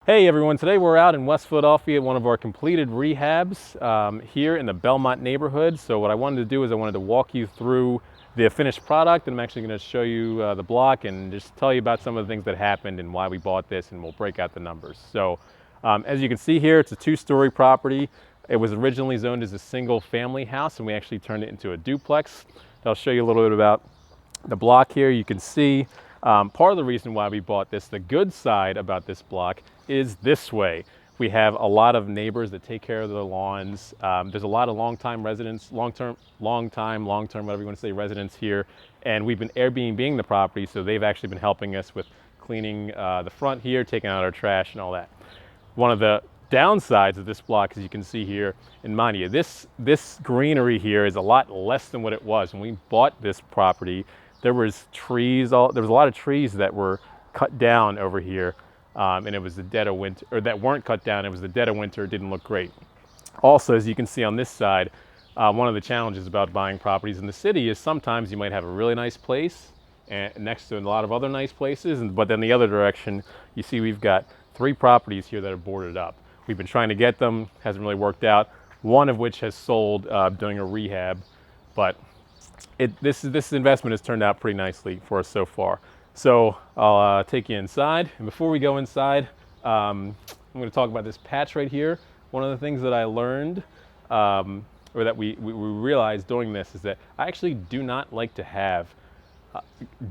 Hey everyone, today we're out in West Philadelphia at one of our completed rehabs here in the Belmont neighborhood. So what I wanted to do is I wanted to walk you through the finished product, and I'm actually going to show you the block and just tell you about some of the things that happened and why we bought this, and we'll break out the numbers. So as you can see here, it's a two-story property. It was originally zoned as a single family house, and we actually turned it into a duplex. I'll show you a little bit about the block here. You can see part of the reason why we bought this, the good side about this block, is this way. We have a lot of neighbors that take care of the lawns. There's a lot of long-time residents, long-term, whatever you want to say, residents here. And we've been Airbnb-ing the property, so they've actually been helping us with cleaning the front here, taking out our trash and all that. One of the downsides of this block, as you can see here, and mind you, this greenery here is a lot less than what it was. When we bought this property, there was trees, there was a lot of trees that were cut down over here. And it was the dead of winter, or that weren't cut down, it was the dead of winter, it didn't look great. Also, as you can see on this side, one of the challenges about buying properties in the city is sometimes you might have a really nice place and next to a lot of other nice places, but then the other direction, you see we've got 3 properties here that are boarded up. We've been trying to get them, hasn't really worked out, one of which has sold during a rehab, but this investment has turned out pretty nicely for us so far. So I'll take you inside, and before we go inside, I'm going to talk about this patch right here. One of the things that I learned, or that we realized doing this, is that I actually do not like to have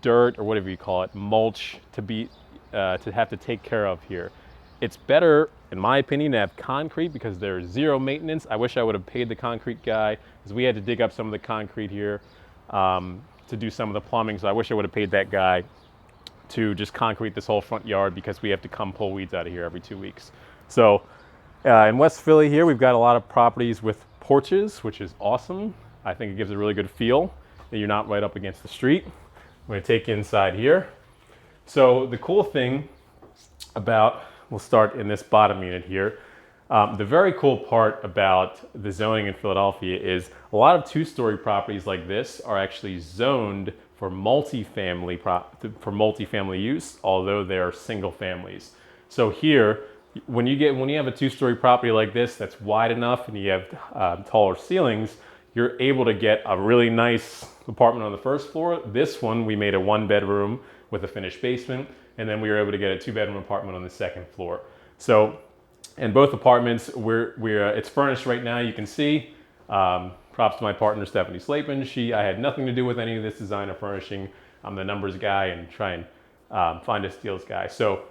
dirt, or whatever you call it, mulch to have to take care of here. It's better, in my opinion, to have concrete because there's zero maintenance. I wish I would have paid the concrete guy, because we had to dig up some of the concrete here to do some of the plumbing, so I wish I would have paid that guy to just concrete this whole front yard, because we have to come pull weeds out of here every 2 weeks. So in West Philly here, we've got a lot of properties with porches, which is awesome. I think it gives a really good feel that you're not right up against the street. I'm going to take you inside here. So the cool thing about, we'll start in this bottom unit here. The very cool part about the zoning in Philadelphia is a lot of two-story properties like this are actually zoned for multifamily use, although they are single families. So here, when you have a two-story property like this that's wide enough and you have taller ceilings, you're able to get a really nice apartment on the first floor. This one, we made a 1-bedroom with a finished basement, and then we were able to get a 2-bedroom apartment on the second floor. So in both apartments, it's furnished right now, you can see. Props to my partner, Stephanie Slapin. I had nothing to do with any of this design or furnishing. I'm the numbers guy and try and find us deals guy. So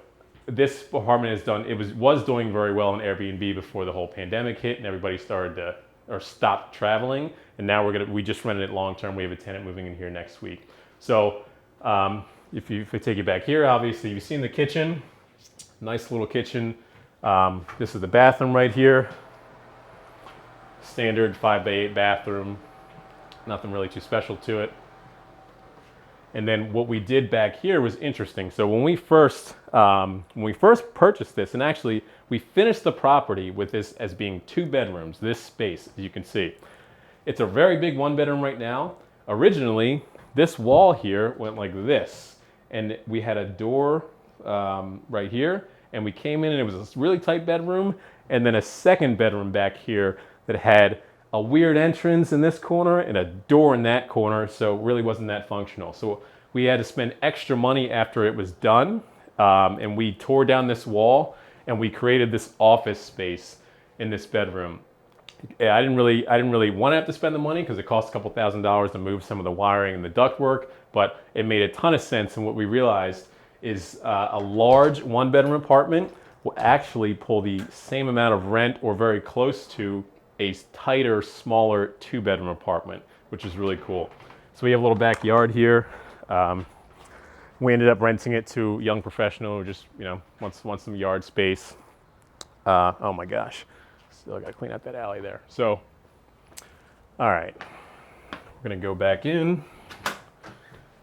this apartment was doing very well in Airbnb before the whole pandemic hit and everybody stopped traveling. And now we just rented it long term. We have a tenant moving in here next week. So if I take you back here, obviously you've seen the kitchen, nice little kitchen. This is the bathroom right here. Standard 5x8 bathroom, nothing really too special to it. And then what we did back here was interesting. So when we first purchased this, and actually we finished the property with this as being 2 bedrooms, this space, as you can see. It's a very big 1-bedroom right now. Originally, this wall here went like this, and we had a door right here, and we came in and it was a really tight bedroom, and then a 2nd bedroom back here that had a weird entrance in this corner and a door in that corner, so it really wasn't that functional. So we had to spend extra money after it was done, and we tore down this wall and we created this office space in this bedroom. I didn't really want to have to spend the money because it cost a couple $1,000s to move some of the wiring and the ductwork, but it made a ton of sense. And what we realized is a large 1-bedroom apartment will actually pull the same amount of rent or very close to a tighter, smaller 2-bedroom apartment, which is really cool. So we have a little backyard here. We ended up renting it to a young professional who just, wants some yard space. Oh my gosh, still got to clean out that alley there. So, all right, we're gonna go back in,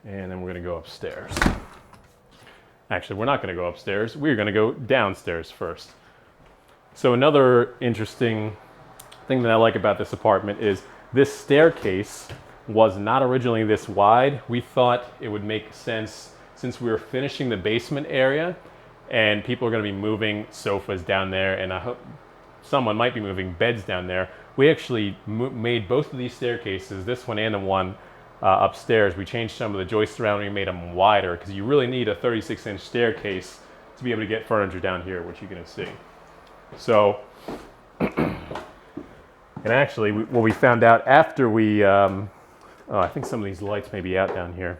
and then we're gonna go upstairs. Actually, we're not gonna go upstairs. We're gonna go downstairs first. So another interesting thing that I like about this apartment is this staircase was not originally this wide. We thought it would make sense, since we were finishing the basement area, and people are going to be moving sofas down there, and I hope someone might be moving beds down there. We actually made both of these staircases, this one and the one upstairs. We changed some of the joists around and we made them wider because you really need a 36-inch staircase to be able to get furniture down here, which you're going to see. So, and actually, what we found out after we, oh, I think some of these lights may be out down here.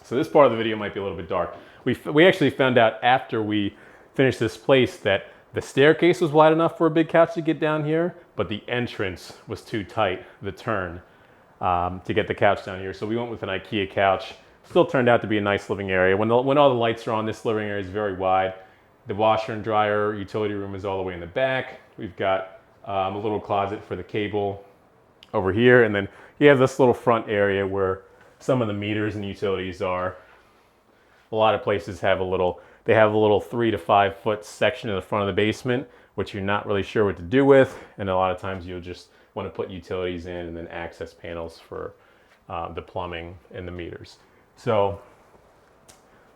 So this part of the video might be a little bit dark. We actually found out after we finished this place that the staircase was wide enough for a big couch to get down here, but the entrance was too tight, the turn, to get the couch down here. So we went with an IKEA couch. Still turned out to be a nice living area. When all the lights are on, this living area is very wide. The washer and dryer utility room is all the way in the back. We've got a little closet for the cable over here. And then you have this little front area where some of the meters and utilities are. A lot of places have a little 3 to 5 foot section in the front of the basement, which you're not really sure what to do with. And a lot of times you'll just want to put utilities in and then access panels for the plumbing and the meters. So,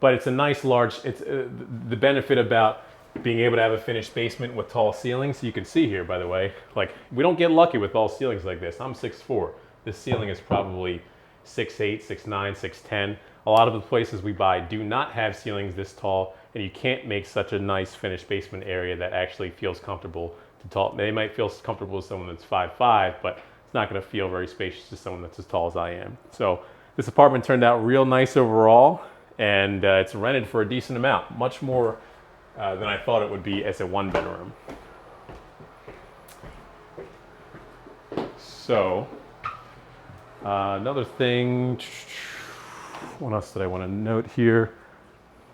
but it's a nice large, it's the benefit about being able to have a finished basement with tall ceilings. You can see here, by the way, like we don't get lucky with tall ceilings like this. I'm 6'4". This ceiling is probably 6'8", 6'9", 6'10". A lot of the places we buy do not have ceilings this tall, and you can't make such a nice finished basement area that actually feels comfortable to tall. They might feel comfortable with someone that's 5'5", but it's not going to feel very spacious to someone that's as tall as I am. So this apartment turned out real nice overall, and it's rented for a decent amount, much more than I thought it would be as a 1-bedroom. So another thing, what else did I want to note here?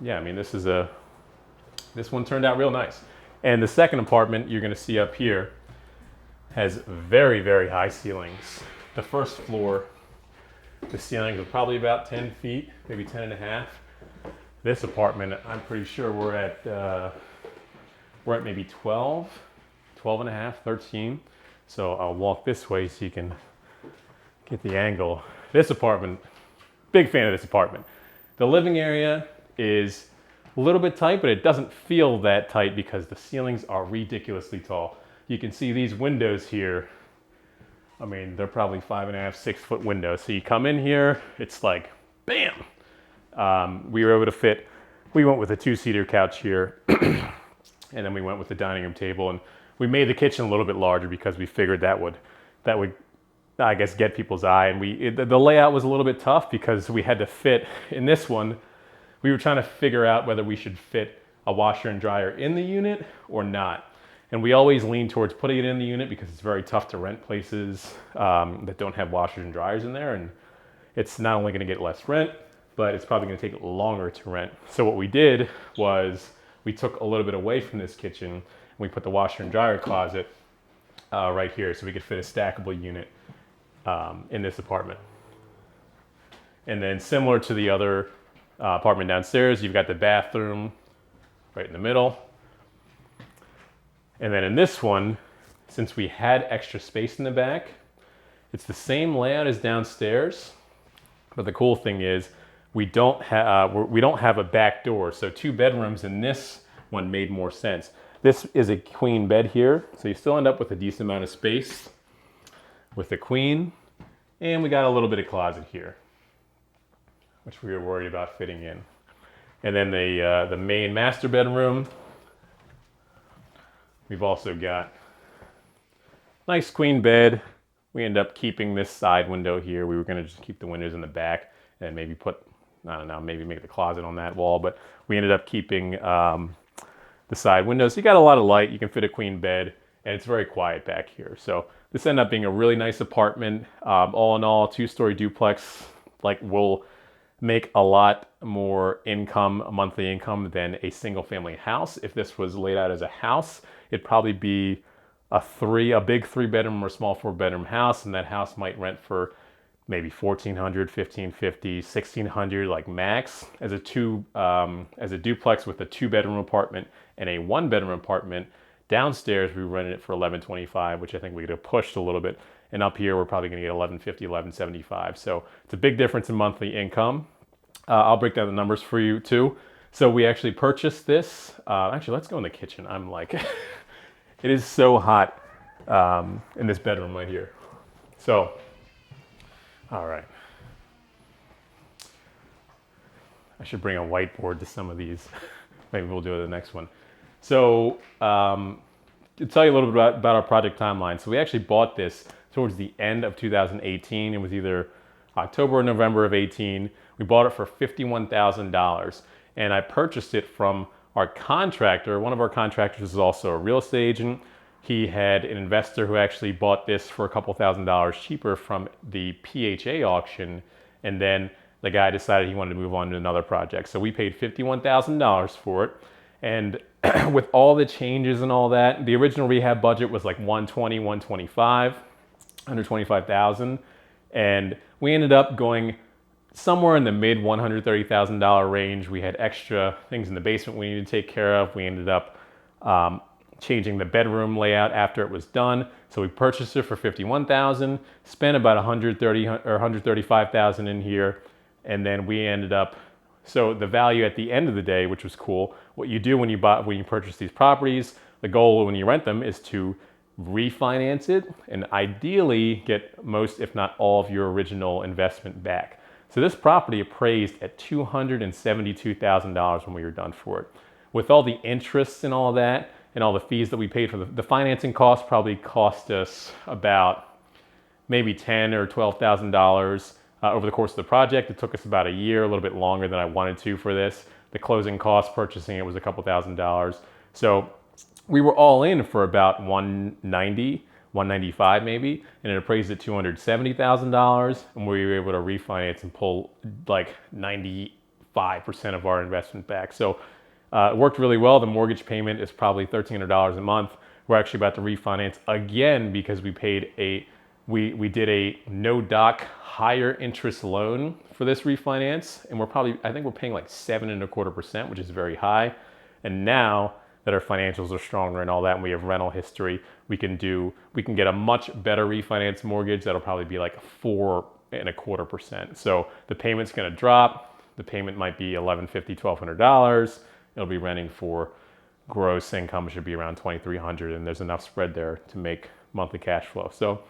Yeah, I mean, this one turned out real nice. And the second apartment you're going to see up here has very, very high ceilings. The first floor, the ceilings are probably about 10 feet, maybe 10 and a half. This apartment, I'm pretty sure we're at maybe 12 and a half, 13. So I'll walk this way so you can get the angle. This apartment, big fan of this apartment. The living area is a little bit tight, but it doesn't feel that tight because the ceilings are ridiculously tall. You can see these windows here. I mean, they're probably 5.5, 6 foot windows. So you come in here, it's like, bam! We were able to fit, we went with a 2-seater couch here, and then we went with the dining room table, and we made the kitchen a little bit larger because we figured that would, I guess, get people's eye. And the layout was a little bit tough because we had to fit, in this one, we were trying to figure out whether we should fit a washer and dryer in the unit or not. And we always lean towards putting it in the unit because it's very tough to rent places that don't have washers and dryers in there. And it's not only going to get less rent, but it's probably going to take longer to rent. So what we did was we took a little bit away from this kitchen and we put the washer and dryer closet right here so we could fit a stackable unit in this apartment. And then similar to the other apartment downstairs, you've got the bathroom right in the middle. And then in this one, since we had extra space in the back, it's the same layout as downstairs, but the cool thing is we don't have a back door. So 2 bedrooms in this one made more sense. This is a queen bed here, so you still end up with a decent amount of space with the queen, and we got a little bit of closet here, which we were worried about fitting in. And then the main master bedroom, we've also got nice queen bed. We end up keeping this side window here. We were going to just keep the windows in the back and maybe put, I don't know, maybe make the closet on that wall, but we ended up keeping the side windows. So you got a lot of light, you can fit a queen bed, and it's very quiet back here. So this ended up being a really nice apartment. All in all, 2-story duplex, like, will make a lot more income, monthly income, than a single family house. If this was laid out as a house, it'd probably be a big 3-bedroom or small 4-bedroom house, and that house might rent for maybe $1,400, $1,550, $1,600, like max. As a duplex with a 2-bedroom apartment and a 1-bedroom apartment downstairs, we rented it for $1,125, which I think we could have pushed a little bit. And up here, we're probably going to get $1,150, $1,175. So it's a big difference in monthly income. I'll break down the numbers for you too. So we actually purchased this. Actually, let's go in the kitchen. I'm like, it is so hot in this bedroom right here. So, all right. I should bring a whiteboard to some of these. Maybe we'll do the next one. So, to tell you a little bit about our project timeline. So we actually bought this towards the end of 2018. It was either October or November of 18. We bought it for $51,000. And I purchased it from our contractor. One of our contractors is also a real estate agent. He had an investor who actually bought this for a couple $1,000s cheaper from the PHA auction. And then the guy decided he wanted to move on to another project. So we paid $51,000 for it. And with all the changes and all that, the original rehab budget was like 120, 125, $125,000. And we ended up going somewhere in the mid $130,000 range. We had extra things in the basement we needed to take care of. We ended up changing the bedroom layout after it was done. So we purchased it for $51,000, spent about $130,000 or $135,000 in here, and then we ended up. So the value at the end of the day, which was cool, what you do when you purchase these properties, the goal when you rent them is to refinance it and ideally get most, if not all, of your original investment back. So this property appraised at $272,000 when we were done for it. With all the interest and all that, and all the fees that we paid for the financing costs probably cost us about maybe $10,000 or $12,000 over the course of the project. It took us about a year, a little bit longer than I wanted to for this. The closing cost purchasing it was a couple $1,000s. So we were all in for about $190,000. 195 maybe, and it appraised at $270,000, and we were able to refinance and pull like 95% of our investment back. So it worked really well. The mortgage payment is probably $1,300 a month. We're actually about to refinance again because we did a no doc higher interest loan for this refinance, and I think we're paying like 7.25%, which is very high. And now that our financials are stronger and all that, and we have rental history, we can get a much better refinance mortgage that'll probably be like 4.25%. So the payment's gonna drop. The payment might be $1,150, $1,200. It'll be renting for gross income should be around $2,300, and there's enough spread there to make monthly cash flow. So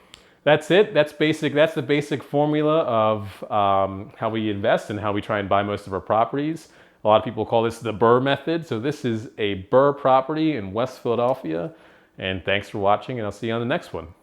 that's it. That's the basic formula of how we invest and how we try and buy most of our properties. A lot of people call this the BRRRR method. So this is a BRRRR property in West Philadelphia. And thanks for watching, and I'll see you on the next one.